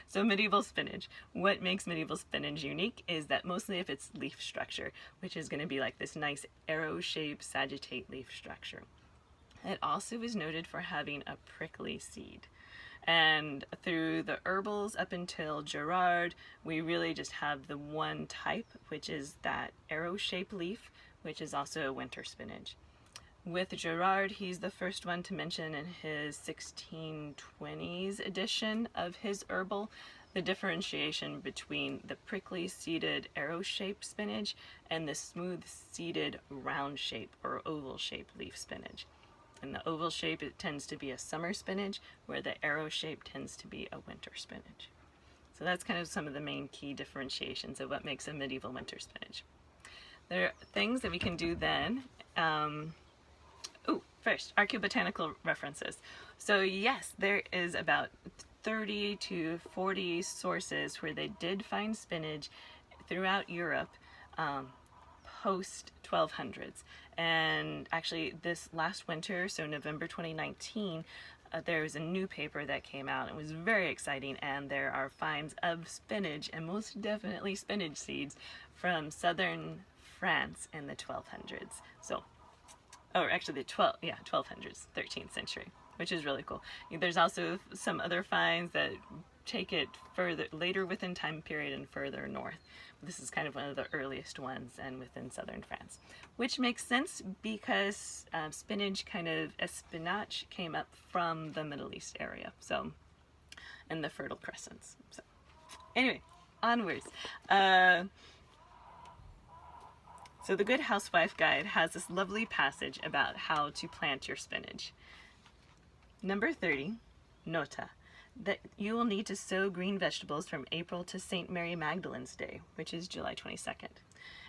So medieval spinach. What makes medieval spinach unique is that mostly of its leaf structure, which is going to be like this nice arrow-shaped sagittate leaf structure. It also is noted for having a prickly seed. And through the herbals up until Gerard, we really just have the one type, which is that arrow-shaped leaf, which is also a winter spinach. With Gerard, he's the first one to mention in his 1620s edition of his herbal the differentiation between the prickly seeded arrow-shaped spinach and the smooth seeded round-shaped or oval-shaped leaf spinach. In the oval shape, it tends to be a summer spinach, where the arrow shape tends to be a winter spinach. So that's kind of some of the main key differentiations of what makes a medieval winter spinach. There are things that we can do then. First, archeobotanical references. So yes, there is about 30 to 40 sources where they did find spinach throughout Europe post 1200s. And actually this last winter, so November 2019, there was a new paper that came out. It was very exciting, and there are finds of spinach, and most definitely spinach seeds, from southern France in the 1200s. So, or actually the 1200s, 13th century, which is really cool. There's also some other finds that take it further later within time period and further north. This is kind of one of the earliest ones, and within southern France, which makes sense because spinach, kind of espinach, came up from the Middle East area, so, and the Fertile Crescents. So anyway, onwards. So the Good Housewife Guide has this lovely passage about how to plant your spinach. Number 30, nota, that you will need to sow green vegetables from April to St. Mary Magdalene's Day, which is July 22nd,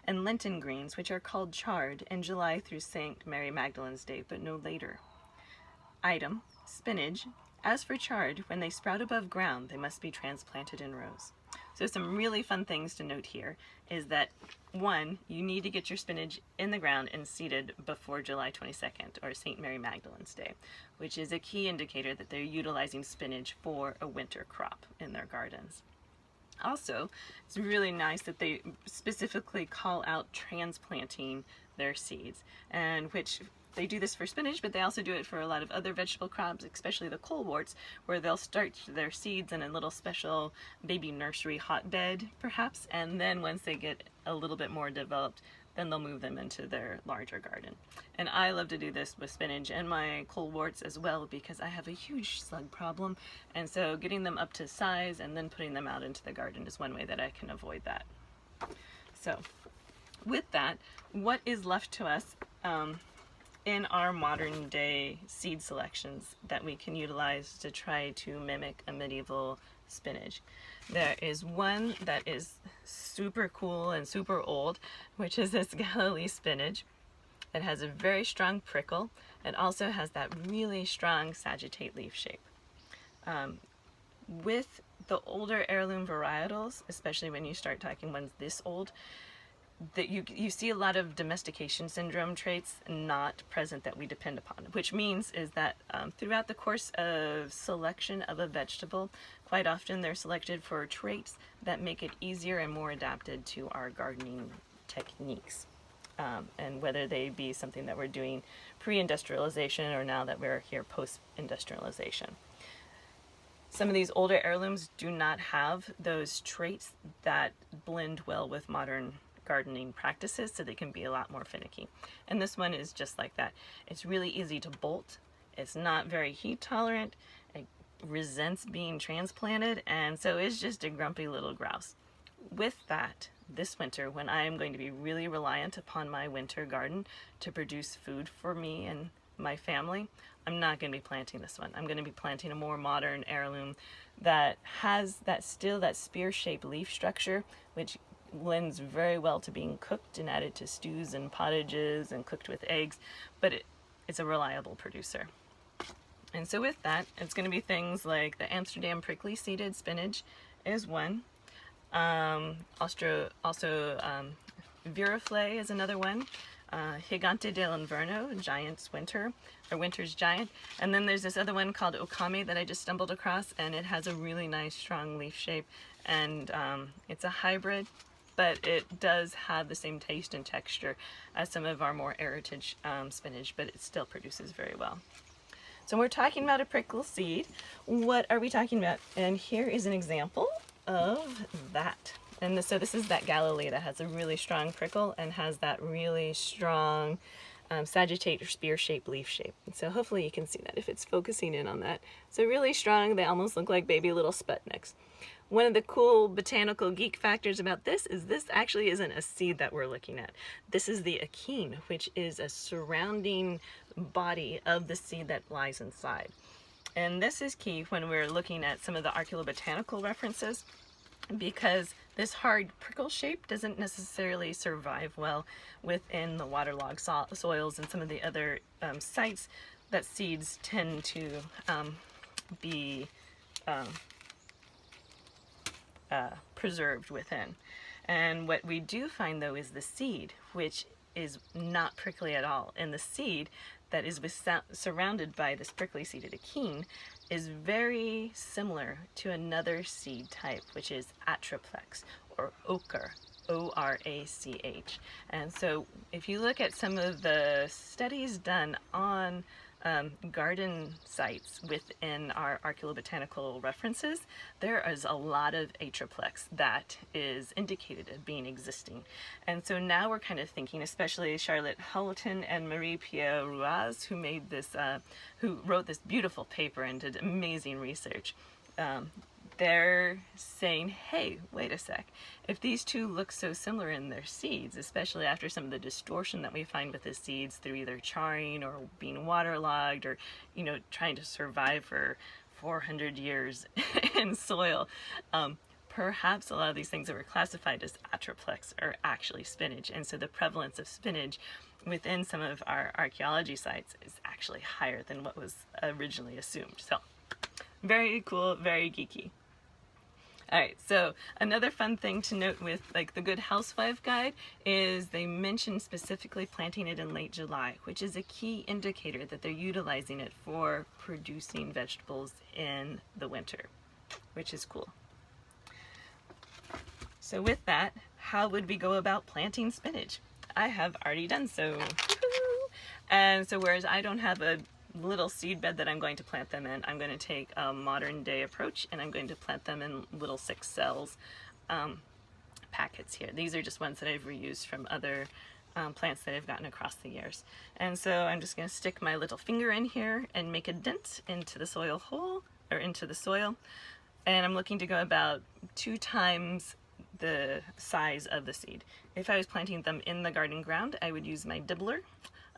and Lenten greens, which are called chard, in July through St. Mary Magdalene's Day, but no later. Item, spinach. As for chard, when they sprout above ground, they must be transplanted in rows. So some really fun things to note here is that, one, you need to get your spinach in the ground and seeded before July 22nd, or St. Mary Magdalene's Day, which is a key indicator that they're utilizing spinach for a winter crop in their gardens. Also, it's really nice that they specifically call out transplanting their seeds, and which they do this for spinach, but they also do it for a lot of other vegetable crops, especially the coleworts, where they'll start their seeds in a little special baby nursery hotbed, perhaps, and then once they get a little bit more developed, then they'll move them into their larger garden. And I love to do this with spinach and my coleworts as well, because I have a huge slug problem, and so getting them up to size and then putting them out into the garden is one way that I can avoid that. So with that, what is left to us in our modern day seed selections that we can utilize to try to mimic a medieval spinach? There is one that is super cool and super old, which is this Galilee spinach. It has a very strong prickle. It also has that really strong sagittate leaf shape. With the older heirloom varietals, especially when you start talking ones this old, that you see a lot of domestication syndrome traits not present that we depend upon, which means is that throughout the course of selection of a vegetable, quite often they're selected for traits that make it easier and more adapted to our gardening techniques. And whether they be something that we're doing pre-industrialization or now that we're here post-industrialization. Some of these older heirlooms do not have those traits that blend well with modern gardening practices, so they can be a lot more finicky. And this one is just like that. It's really easy to bolt. It's not very heat tolerant. It resents being transplanted, and so it's just a grumpy little grouse. With that, this winter, when I am going to be really reliant upon my winter garden to produce food for me and my family, I'm not going to be planting this one. I'm going to be planting a more modern heirloom that has that spear-shaped leaf structure, which lends very well to being cooked and added to stews and pottages and cooked with eggs, but it's a reliable producer. And so with that, it's going to be things like the Amsterdam prickly seeded spinach is one. Also, Viriflay is another one. Gigante dell'Inverno, Giant's Winter, or Winter's Giant. And then there's this other one called Okame that I just stumbled across, and it has a really nice strong leaf shape, and it's a hybrid, but it does have the same taste and texture as some of our more heritage spinach, but it still produces very well. So we're talking about a prickle seed. What are we talking about? And here is an example of that. And so this is that Galilee that has a really strong prickle and has that really strong sagittate or spear-shaped leaf shape. And so hopefully you can see that if it's focusing in on that. So really strong, they almost look like baby little Sputniks. One of the cool botanical geek factors about this is this actually isn't a seed that we're looking at. This is the achene, which is a surrounding body of the seed that lies inside. And this is key when we're looking at some of the archeobotanical references, because this hard prickle shape doesn't necessarily survive well within the waterlogged soils and some of the other sites that seeds tend to be preserved within. And what we do find though is the seed, which is not prickly at all. And the seed that is surrounded by this prickly seeded achene is very similar to another seed type, which is Atriplex or ochre, O-R-A-C-H. And so if you look at some of the studies done on garden sites within our archeobotanical references, there is a lot of Atriplex that is indicated as being existing. And so now we're kind of thinking, especially Charlotte Hulleton and Marie-Pierre Ruaz, who made this, who wrote this beautiful paper and did amazing research. They're saying, hey, wait a sec, if these two look so similar in their seeds, especially after some of the distortion that we find with the seeds through either charring or being waterlogged or, you know, trying to survive for 400 years in soil, perhaps a lot of these things that were classified as Atriplex are actually spinach. And so the prevalence of spinach within some of our archaeology sites is actually higher than what was originally assumed. So very cool, very geeky. All right, so another fun thing to note with like the Good Housewife Guide is they mention specifically planting it in late July, which is a key indicator that they're utilizing it for producing vegetables in the winter, which is cool. So with that, how would we go about planting spinach? I have already done so. And so whereas I don't have a little seed bed that I'm going to plant them in, I'm going to take a modern day approach and I'm going to plant them in little 6 cells packets here. These are just ones that I've reused from other plants that I've gotten across the years. And so I'm just going to stick my little finger in here and make a dent into the soil hole, or into the soil. And I'm looking to go about 2 times the size of the seed. If I was planting them in the garden ground, I would use my dibbler.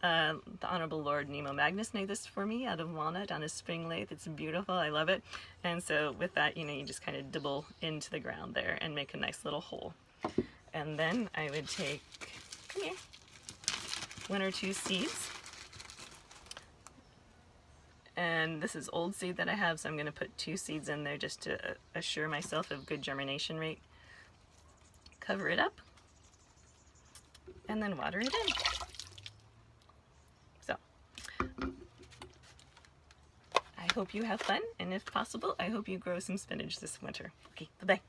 The Honorable Lord Nemo Magnus made this for me out of walnut on his spring lathe. It's beautiful, I love it. And so with that, you know, you just kind of dibble into the ground there and make a nice little hole. And then I would take, come here, 1 or 2 seeds. And this is old seed that I have, so I'm going to put 2 seeds in there just to assure myself of good germination rate. Cover it up, and then water it in. So, I hope you have fun, and if possible, I hope you grow some spinach this winter. Okay, bye-bye.